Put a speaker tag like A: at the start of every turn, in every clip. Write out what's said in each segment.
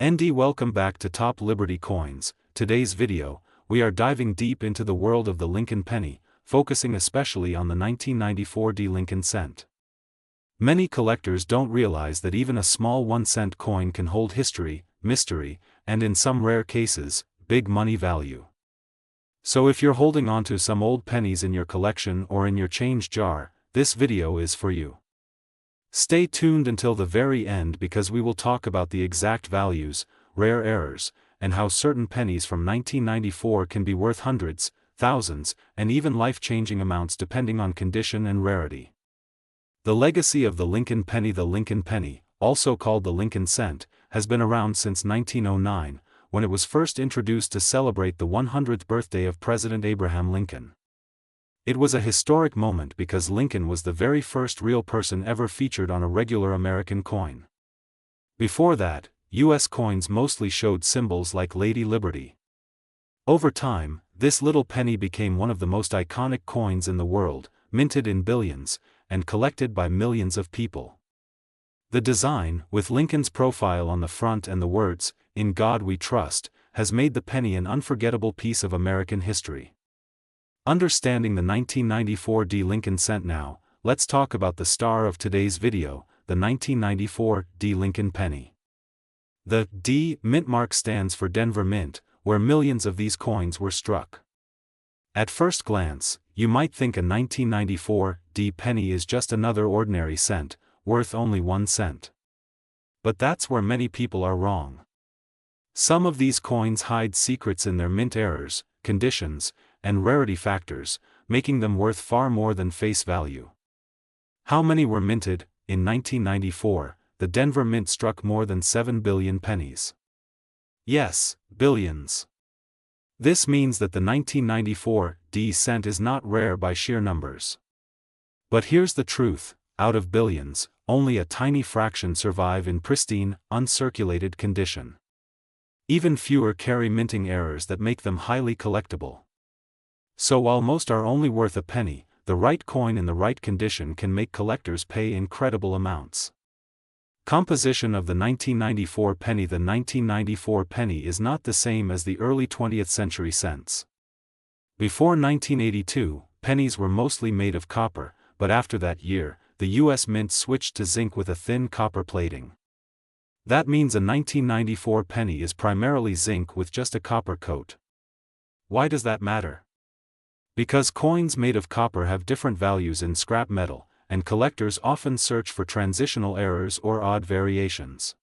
A: ND, welcome back to Top Liberty Coins. Today's video, we are diving deep into the world of the Lincoln penny, focusing especially on the 1994 D Lincoln cent. Many collectors don't realize that even a small 1-cent coin can hold history, mystery, and in some rare cases, big money value. So if you're holding onto some old pennies in your collection or in your change jar, this video is for you. Stay tuned until the very end because we will talk about the exact values, rare errors, and how certain pennies from 1994 can be worth hundreds, thousands, and even life-changing amounts depending on condition and rarity. The legacy of the Lincoln penny. The Lincoln penny, also called the Lincoln cent, has been around since 1909, when it was first introduced to celebrate the 100th birthday of President Abraham Lincoln. It was a historic moment because Lincoln was the very first real person ever featured on a regular American coin. Before that, U.S. coins mostly showed symbols like Lady Liberty. Over time, this little penny became one of the most iconic coins in the world, minted in billions, and collected by millions of people. The design, with Lincoln's profile on the front and the words, "In God We Trust," has made the penny an unforgettable piece of American history. Understanding the 1994 D Lincoln cent now, let's talk about the star of today's video, the 1994 D Lincoln penny. The D mint mark stands for Denver Mint, where millions of these coins were struck. At first glance, you might think a 1994 D penny is just another ordinary cent, worth only 1 cent. But that's where many people are wrong. Some of these coins hide secrets in their mint errors, conditions, and rarity factors, making them worth far more than face value. How many were minted? In 1994, the Denver Mint struck more than 7 billion pennies. Yes, billions. This means that the 1994 D cent is not rare by sheer numbers. But here's the truth, out of billions, only a tiny fraction survive in pristine, uncirculated condition. Even fewer carry minting errors that make them highly collectible. So while most are only worth a penny, the right coin in the right condition can make collectors pay incredible amounts. Composition of the 1994 penny. The 1994 penny is not the same as the early 20th century cents. Before 1982, pennies were mostly made of copper, but after that year, the U.S. Mint switched to zinc with a thin copper plating. That means a 1994 penny is primarily zinc with just a copper coat. Why does that matter? Because coins made of copper have different values in scrap metal, and collectors often search for transitional errors or odd variations.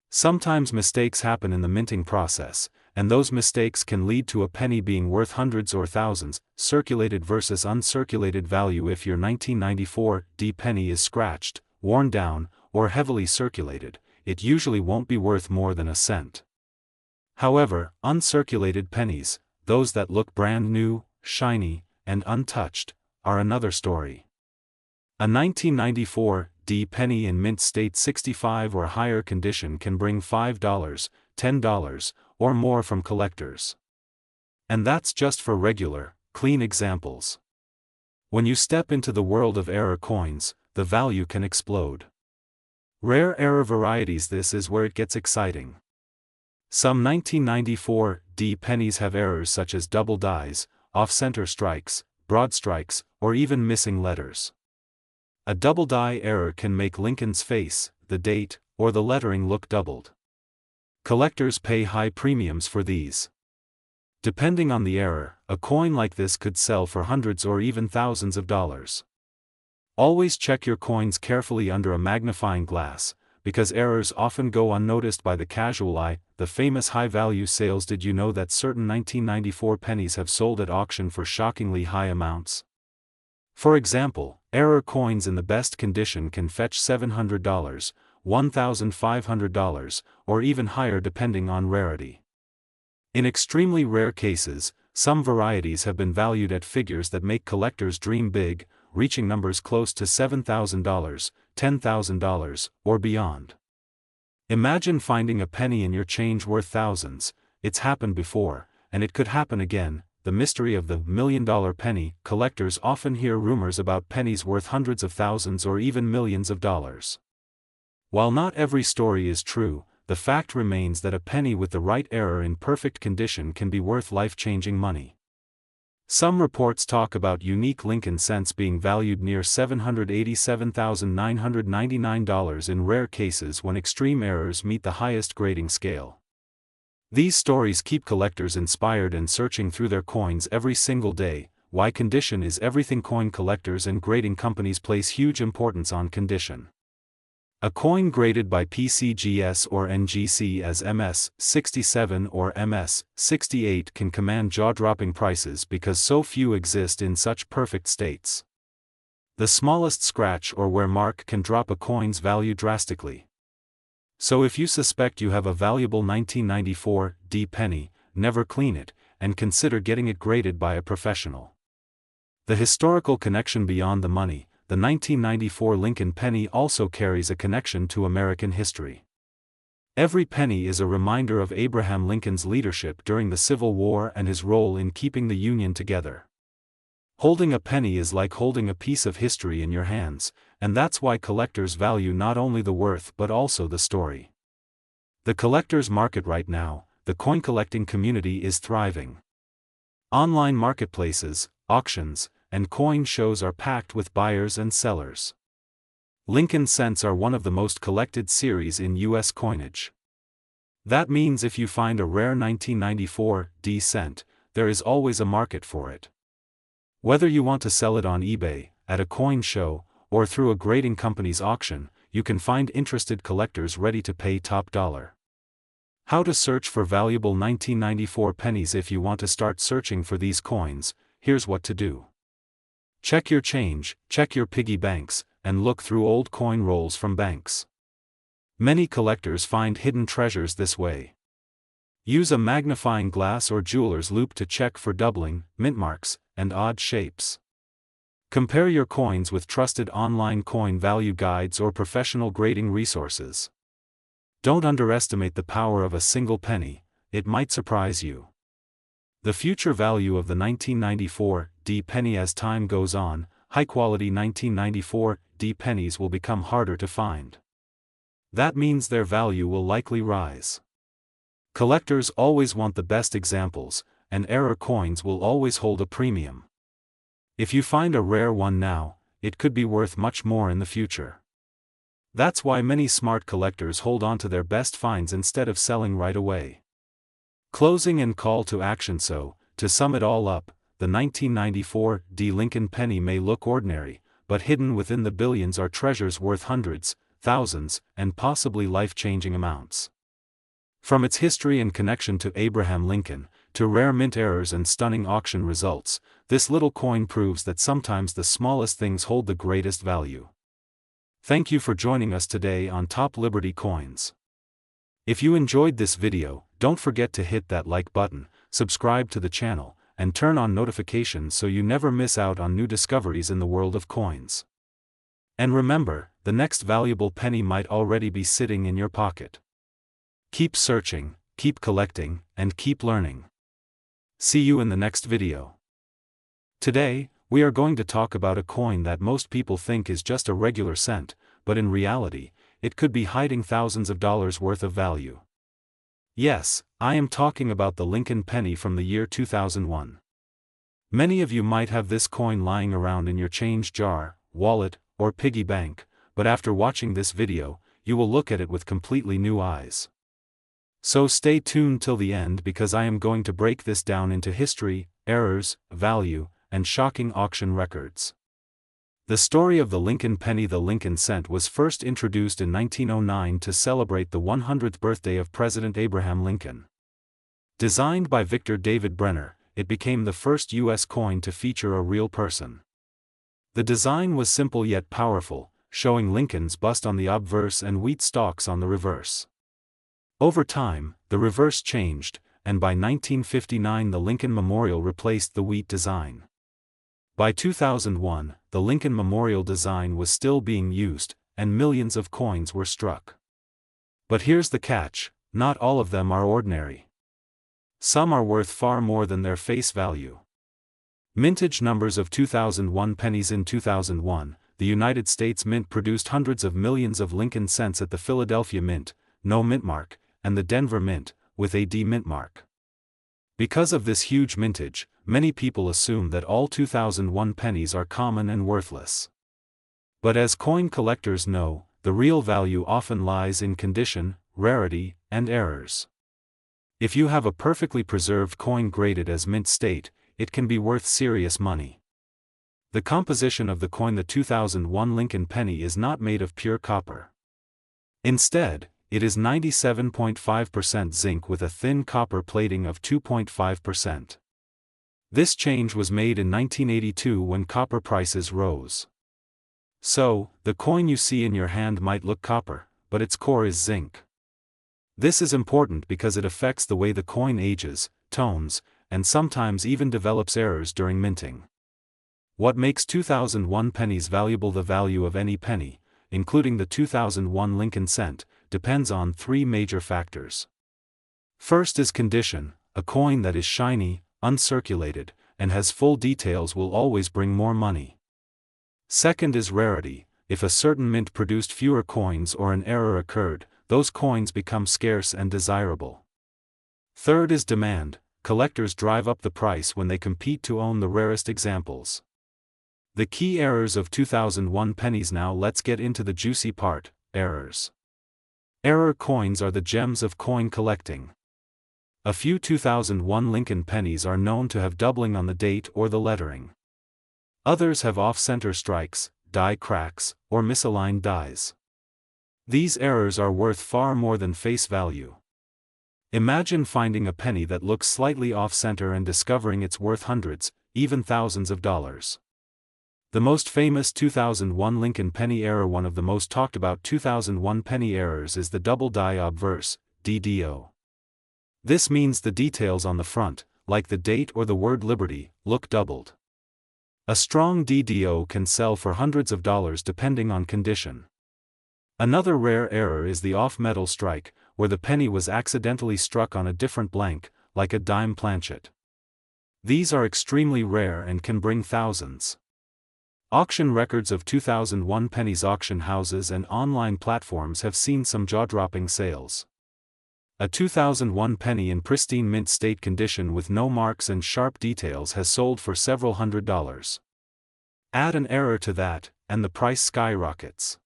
A: Sometimes mistakes happen in the minting process, and those mistakes can lead to a penny being worth hundreds or thousands. Circulated versus uncirculated value. If your 1994 D penny is scratched, worn down, or heavily circulated, it usually won't be worth more than a cent. However, uncirculated pennies, those that look brand new, shiny, and untouched, are another story. A 1994 D penny in mint state 65 or higher condition can bring $5, $10, or more from collectors. And that's just for regular, clean examples. When you step into the world of error coins, the value can explode. Rare error varieties. This is where it gets exciting. Some 1994 D pennies have errors such as double dies, off-center strikes, broad strikes, or even missing letters. A double die error can make Lincoln's face, the date, or the lettering look doubled. Collectors pay high premiums for these. Depending on the error, a coin like this could sell for hundreds or even thousands of dollars. Always check your coins carefully under a magnifying glass, because errors often go unnoticed by the casual eye. The famous high-value sales. Did you know that certain 1994 pennies have sold at auction for shockingly high amounts? For example, error coins in the best condition can fetch $700, $1,500, or even higher depending on rarity. In extremely rare cases, some varieties have been valued at figures that make collectors dream big, reaching numbers close to $7,000, $10,000, or beyond. Imagine finding a penny in your change worth thousands. It's happened before, and it could happen again. The mystery of the $1 million penny. Collectors often hear rumors about pennies worth hundreds of thousands or even millions of dollars. While not every story is true, the fact remains that a penny with the right era in perfect condition can be worth life-changing money. Some reports talk about unique Lincoln cents being valued near $787,999 in rare cases when extreme errors meet the highest grading scale. These stories keep collectors inspired and searching through their coins every single day. Why condition is everything? Coin collectors and grading companies place huge importance on condition. A coin graded by PCGS or NGC as MS-67 or MS-68 can command jaw-dropping prices because so few exist in such perfect states. The smallest scratch or wear mark can drop a coin's value drastically. So if you suspect you have a valuable 1994 D penny, never clean it, and consider getting it graded by a professional. The historical connection beyond the money. The 1994 Lincoln penny also carries a connection to American history. Every penny is a reminder of Abraham Lincoln's leadership during the Civil War and his role in keeping the Union together. Holding a penny is like holding a piece of history in your hands, and that's why collectors value not only the worth but also the story. The collector's market right now, the coin collecting community is thriving. Online marketplaces, auctions, and coin shows are packed with buyers and sellers. Lincoln cents are one of the most collected series in U.S. coinage. That means if you find a rare 1994 D cent, there is always a market for it. Whether you want to sell it on eBay, at a coin show, or through a grading company's auction, you can find interested collectors ready to pay top dollar. How to search for valuable 1994 pennies? If you want to start searching for these coins, here's what to do. Check your change, check your piggy banks, and look through old coin rolls from banks. Many collectors find hidden treasures this way. Use a magnifying glass or jeweler's loupe to check for doubling, mint marks, and odd shapes. Compare your coins with trusted online coin value guides or professional grading resources. Don't underestimate the power of a single penny, it might surprise you. The future value of the 1994 D penny. As time goes on, high-quality 1994 D pennies will become harder to find. That means their value will likely rise. Collectors always want the best examples, and error coins will always hold a premium. If you find a rare one now, it could be worth much more in the future. That's why many smart collectors hold on to their best finds instead of selling right away. Closing and call to action. So, to sum it all up, the 1994 D Lincoln penny may look ordinary, but hidden within the billions are treasures worth hundreds, thousands, and possibly life-changing amounts. From its history and connection to Abraham Lincoln, to rare mint errors and stunning auction results, this little coin proves that sometimes the smallest things hold the greatest value. Thank you for joining us today on Top Liberty Coins. If you enjoyed this video, don't forget to hit that like button, subscribe to the channel, and turn on notifications so you never miss out on new discoveries in the world of coins. And remember, the next valuable penny might already be sitting in your pocket. Keep searching, keep collecting, and keep learning. See you in the next video. Today, we are going to talk about a coin that most people think is just a regular cent, but in reality, it could be hiding thousands of dollars worth of value. Yes, I am talking about the Lincoln penny from the year 2001. Many of you might have this coin lying around in your change jar, wallet, or piggy bank, but after watching this video, you will look at it with completely new eyes. So stay tuned till the end because I am going to break this down into history, errors, value, and shocking auction records. The story of the Lincoln penny. The Lincoln cent was first introduced in 1909 to celebrate the 100th birthday of President Abraham Lincoln. Designed by Victor David Brenner, it became the first U.S. coin to feature a real person. The design was simple yet powerful, showing Lincoln's bust on the obverse and wheat stalks on the reverse. Over time, the reverse changed, and by 1959 the Lincoln Memorial replaced the wheat design. By 2001, the Lincoln Memorial design was still being used, and millions of coins were struck. But here's the catch, not all of them are ordinary. Some are worth far more than their face value. Mintage numbers of 2001 pennies. In 2001, the United States Mint produced hundreds of millions of Lincoln cents at the Philadelphia Mint, no mint mark, and the Denver Mint, with a D mint mark. Because of this huge mintage, many people assume that all 2001 pennies are common and worthless. But as coin collectors know, the real value often lies in condition, rarity, and errors. If you have a perfectly preserved coin graded as mint state, it can be worth serious money. The composition of the coin, the 2001 Lincoln penny, is not made of pure copper. Instead, it is 97.5% zinc with a thin copper plating of 2.5%. This change was made in 1982 when copper prices rose. So, the coin you see in your hand might look copper, but its core is zinc. This is important because it affects the way the coin ages, tones, and sometimes even develops errors during minting. What makes 2001 pennies valuable? The value of any penny, including the 2001 Lincoln cent, depends on three major factors. First is condition. A coin that is shiny, uncirculated, and has full details will always bring more money. Second is rarity. If a certain mint produced fewer coins or an error occurred, those coins become scarce and desirable. Third is demand. Collectors drive up the price when they compete to own the rarest examples. The key errors of 2001 pennies. Now let's get into the juicy part, errors. Error coins are the gems of coin collecting. A few 2001 Lincoln pennies are known to have doubling on the date or the lettering. Others have off-center strikes, die cracks, or misaligned dies. These errors are worth far more than face value. Imagine finding a penny that looks slightly off-center and discovering it's worth hundreds, even thousands of dollars. The most famous 2001 Lincoln penny error. One of the most talked about 2001 penny errors is the double die obverse, DDO. This means the details on the front, like the date or the word liberty, look doubled. A strong DDO can sell for hundreds of dollars depending on condition. Another rare error is the off-metal strike, where the penny was accidentally struck on a different blank, like a dime planchet. These are extremely rare and can bring thousands. Auction records of 2001 pennies. Auction houses and online platforms have seen some jaw-dropping sales. A 2001 penny in pristine mint state condition with no marks and sharp details has sold for several $100s. Add an error to that, and the price skyrockets.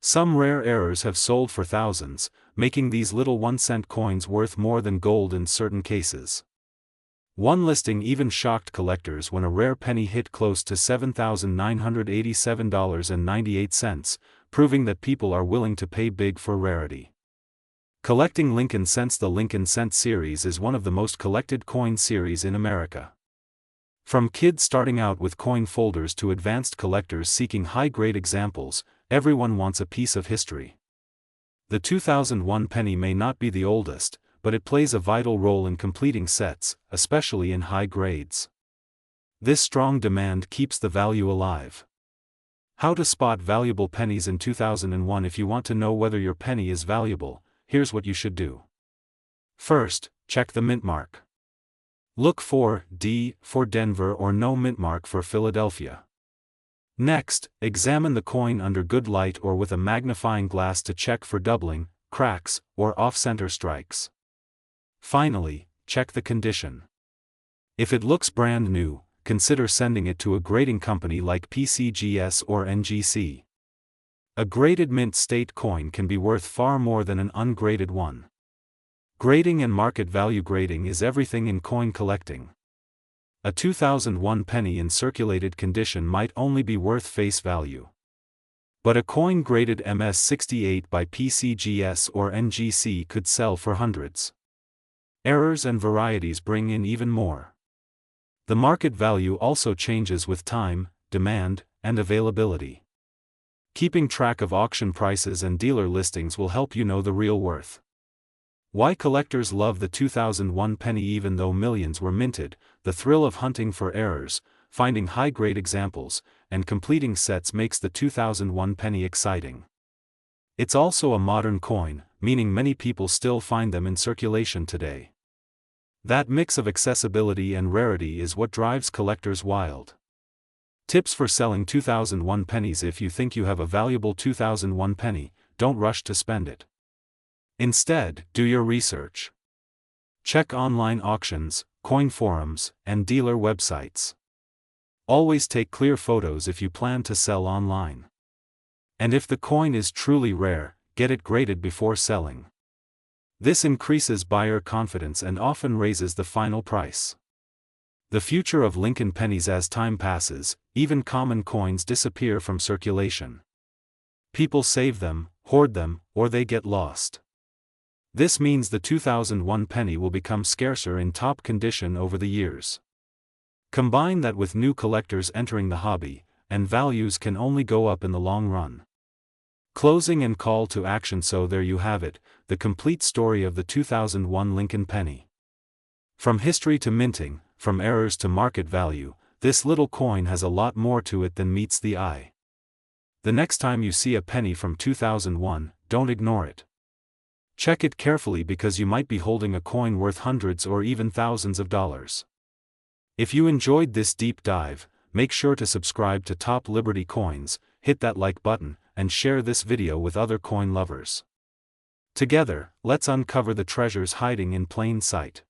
A: Some rare errors have sold for thousands, making these little 1-cent coins worth more than gold in certain cases. One listing even shocked collectors when a rare penny hit close to $7,987.98, proving that people are willing to pay big for rarity. Collecting Lincoln cents. The Lincoln cent series is one of the most collected coin series in America. From kids starting out with coin folders to advanced collectors seeking high-grade examples, everyone wants a piece of history. The 2001 penny may not be the oldest, but it plays a vital role in completing sets, especially in high grades. This strong demand keeps the value alive. How to spot valuable pennies in 2001? If you want to know whether your penny is valuable, here's what you should do. First, check the mint mark. Look for D for Denver or no mint mark for Philadelphia. Next, examine the coin under good light or with a magnifying glass to check for doubling, cracks, or off-center strikes. Finally, check the condition. If it looks brand new, consider sending it to a grading company like PCGS or NGC. A graded mint state coin can be worth far more than an ungraded one. Grading and market value. Grading is everything in coin collecting. A 2001 penny in circulated condition might only be worth face value. But a coin graded MS68 by PCGS or NGC could sell for hundreds. Errors and varieties bring in even more. The market value also changes with time, demand, and availability. Keeping track of auction prices and dealer listings will help you know the real worth. Why collectors love the 2001 penny. Even though millions were minted, the thrill of hunting for errors, finding high-grade examples, and completing sets makes the 2001 penny exciting. It's also a modern coin, meaning many people still find them in circulation today. That mix of accessibility and rarity is what drives collectors wild. Tips for selling 2001 pennies. If you think you have a valuable 2001 penny, don't rush to spend it. Instead, do your research. Check online auctions, coin forums, and dealer websites. Always take clear photos if you plan to sell online. And if the coin is truly rare, get it graded before selling. This increases buyer confidence and often raises the final price. The future of Lincoln pennies. As time passes, even common coins disappear from circulation. People save them, hoard them, or they get lost. This means the 2001 penny will become scarcer in top condition over the years. Combine that with new collectors entering the hobby, and values can only go up in the long run. Closing and call to action. So there you have it, the complete story of the 2001 Lincoln penny. From history to minting, from errors to market value, this little coin has a lot more to it than meets the eye. The next time you see a penny from 2001, don't ignore it. Check it carefully because you might be holding a coin worth hundreds or even thousands of dollars. If you enjoyed this deep dive, make sure to subscribe to Top Liberty Coins, hit that like button, and share this video with other coin lovers. Together, let's uncover the treasures hiding in plain sight.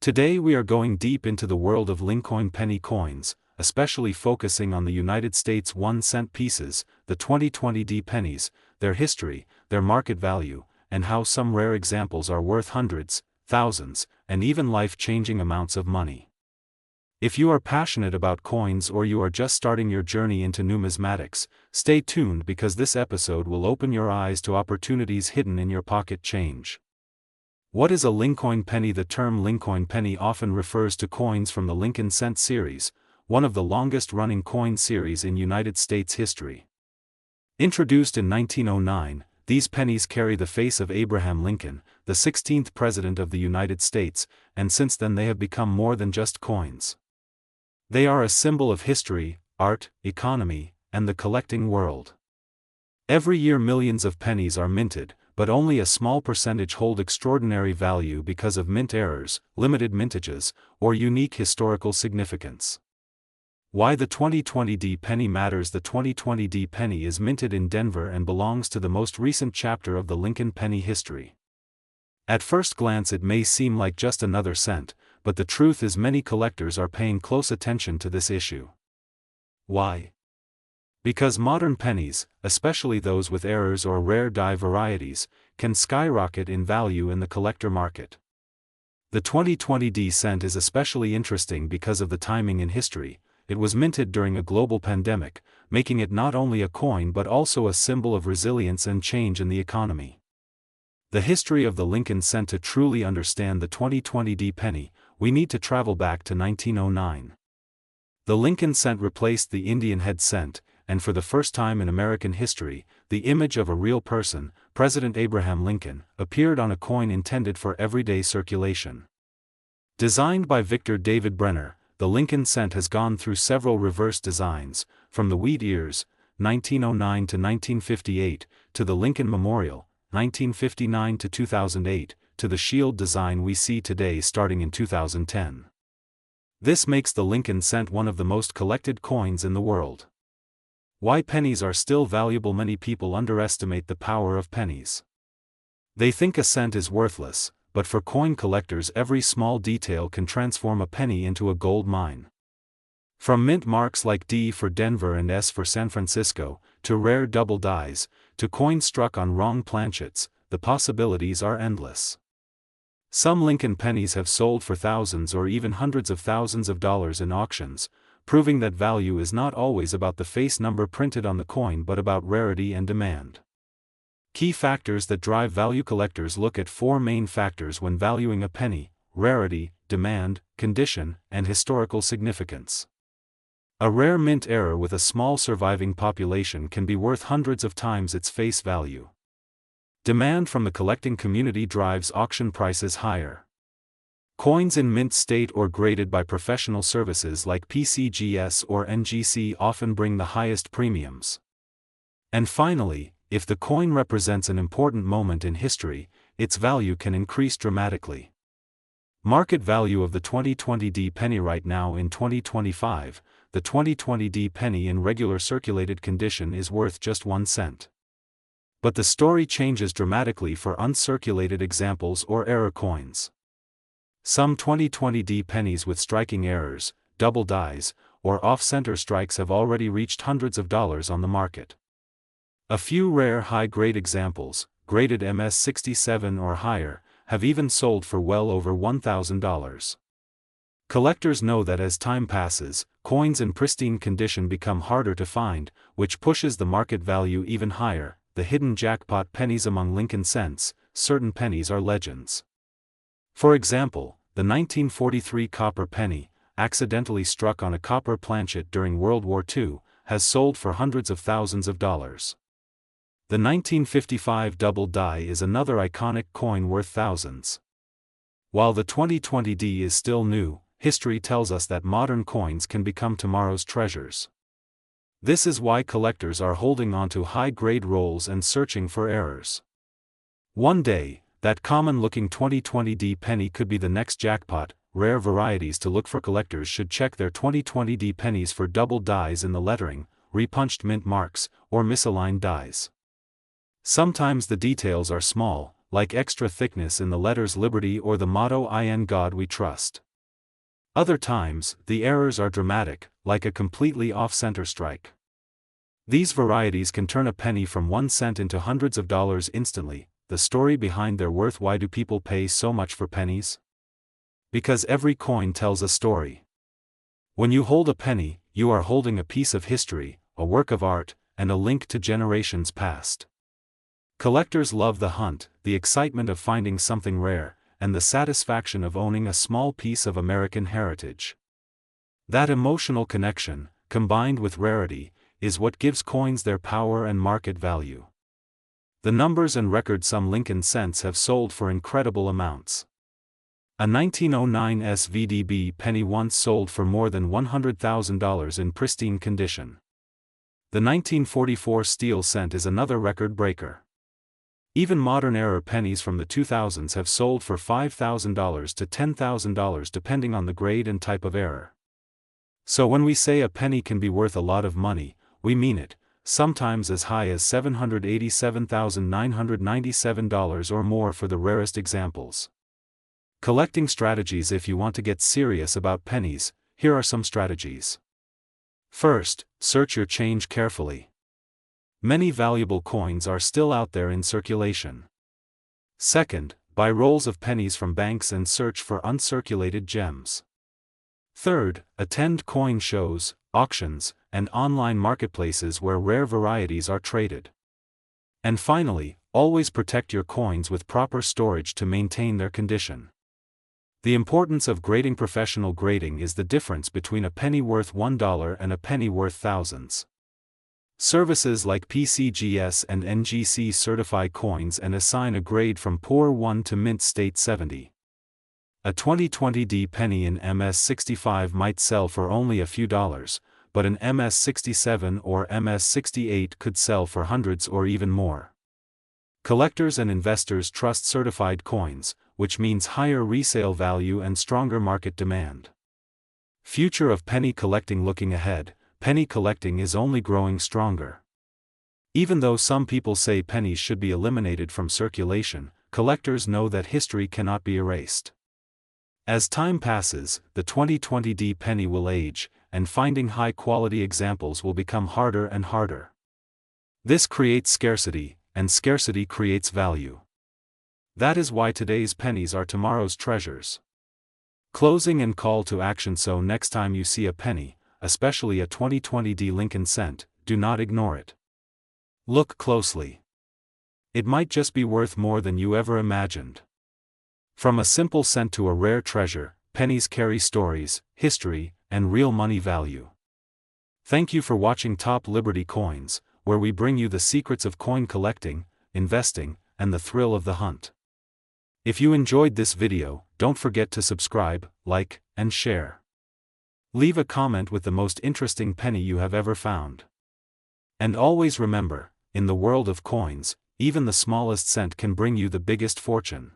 A: Today we are going deep into the world of Lincoln penny coins, especially focusing on the United States 1-cent pieces, the 2020 pennies, their history, their market value, and how some rare examples are worth hundreds, thousands, and even life-changing amounts of money. If you are passionate about coins or you are just starting your journey into numismatics, stay tuned because this episode will open your eyes to opportunities hidden in your pocket change. What is a Lincoln penny? The term Lincoln penny often refers to coins from the Lincoln cent series, one of the longest-running coin series in United States history. Introduced in 1909, these pennies carry the face of Abraham Lincoln, the 16th President of the United States, and since then they have become more than just coins. They are a symbol of history, art, economy, and the collecting world. Every year millions of pennies are minted, but only a small percentage hold extraordinary value because of mint errors, limited mintages, or unique historical significance. Why the 2020 penny matters? The 2020 penny is minted in Denver and belongs to the most recent chapter of the Lincoln penny history. At first glance it may seem like just another cent, but the truth is many collectors are paying close attention to this issue. Why? Because modern pennies, especially those with errors or rare die varieties, can skyrocket in value in the collector market. The 2020 cent is especially interesting because of the timing in history. It was minted during a global pandemic, making it not only a coin but also a symbol of resilience and change in the economy. The history of the Lincoln cent. To truly understand the 2020 penny, we need to travel back to 1909. The Lincoln cent replaced the Indian head cent, and for the first time in American history, the image of a real person, President Abraham Lincoln, appeared on a coin intended for everyday circulation. Designed by Victor David Brenner, the Lincoln cent has gone through several reverse designs, from the wheat ears, 1909 to 1958, to the Lincoln Memorial, 1959 to 2008, to the shield design we see today starting in 2010. This makes the Lincoln cent one of the most collected coins in the world. Why pennies are still valuable? Many people underestimate the power of pennies. They think a cent is worthless, but for coin collectors every small detail can transform a penny into a gold mine. From mint marks like D for Denver and S for San Francisco, to rare double dies, to coins struck on wrong planchets, the possibilities are endless. Some Lincoln pennies have sold for thousands or even hundreds of thousands of dollars in auctions, proving that value is not always about the face number printed on the coin but about rarity and demand. Key factors that drive value. Collectors look at four main factors when valuing a penny: rarity, demand, condition, and historical significance. A rare mint error with a small surviving population can be worth hundreds of times its face value. Demand from the collecting community drives auction prices higher. Coins in mint state or graded by professional services like PCGS or NGC often bring the highest premiums. And finally, if the coin represents an important moment in history, its value can increase dramatically. Market value of the 2020 penny. Right now in 2025, the 2020 penny in regular circulated condition is worth just 1 cent. But the story changes dramatically for uncirculated examples or error coins. Some 2020D pennies with striking errors, double dies, or off-center strikes have already reached hundreds of dollars on the market. A few rare high-grade examples, graded MS67 or higher, have even sold for well over $1,000. Collectors know that as time passes, coins in pristine condition become harder to find, which pushes the market value even higher. The hidden jackpot pennies among Lincoln cents. Certain pennies are legends. For example, the 1943 copper penny, accidentally struck on a copper planchet during World War II, has sold for hundreds of thousands of dollars. The 1955 double die is another iconic coin worth thousands. While the 2020D is still new, history tells us that modern coins can become tomorrow's treasures. This is why collectors are holding onto high-grade rolls and searching for errors. One day, that common-looking 2020D penny could be the next jackpot. Rare varieties to look for. Collectors should check their 2020D pennies for double dies in the lettering, repunched mint marks, or misaligned dies. Sometimes the details are small, like extra thickness in the letters Liberty or the motto "In God We Trust." Other times, the errors are dramatic, like a completely off-center strike. These varieties can turn a penny from 1 cent into hundreds of dollars instantly. The story behind their worth. Why do people pay so much for pennies? Because every coin tells a story. When you hold a penny, you are holding a piece of history, a work of art, and a link to generations past. Collectors love the hunt, the excitement of finding something rare, and the satisfaction of owning a small piece of American heritage. That emotional connection, combined with rarity, is what gives coins their power and market value. The numbers and records. Some Lincoln cents have sold for incredible amounts. A 1909 SVDB penny once sold for more than $100,000 in pristine condition. The 1944 steel cent is another record breaker. Even modern era pennies from the 2000s have sold for $5,000 to $10,000 depending on the grade and type of error. So when we say a penny can be worth a lot of money, we mean it, sometimes as high as $787,997 or more for the rarest examples. Collecting strategies. If you want to get serious about pennies, here are some strategies. First, search your change carefully. Many valuable coins are still out there in circulation. Second, buy rolls of pennies from banks and search for uncirculated gems. Third, attend coin shows, auctions, and online marketplaces where rare varieties are traded. And finally, always protect your coins with proper storage to maintain their condition. The importance of grading. Professional grading is the difference between a penny worth $1 and a penny worth thousands. Services like PCGS and NGC certify coins and assign a grade from Poor 1 to Mint State 70. A 2020D penny in MS65 might sell for only a few dollars, but an MS67 or MS68 could sell for hundreds or even more. Collectors and investors trust certified coins, which means higher resale value and stronger market demand. Future of penny collecting. Looking ahead, penny collecting is only growing stronger. Even though some people say pennies should be eliminated from circulation, collectors know that history cannot be erased. As time passes, the 2020D penny will age, and finding high-quality examples will become harder and harder. This creates scarcity, and scarcity creates value. That is why today's pennies are tomorrow's treasures. Closing and call to action. So next time you see a penny, especially a 2020D Lincoln cent, do not ignore it. Look closely. It might just be worth more than you ever imagined. From a simple cent to a rare treasure, pennies carry stories, history, and real money value. Thank you for watching Top Liberty Coins, where we bring you the secrets of coin collecting, investing, and the thrill of the hunt. If you enjoyed this video, don't forget to subscribe, like, and share. Leave a comment with the most interesting penny you have ever found. And always remember, in the world of coins, even the smallest cent can bring you the biggest fortune.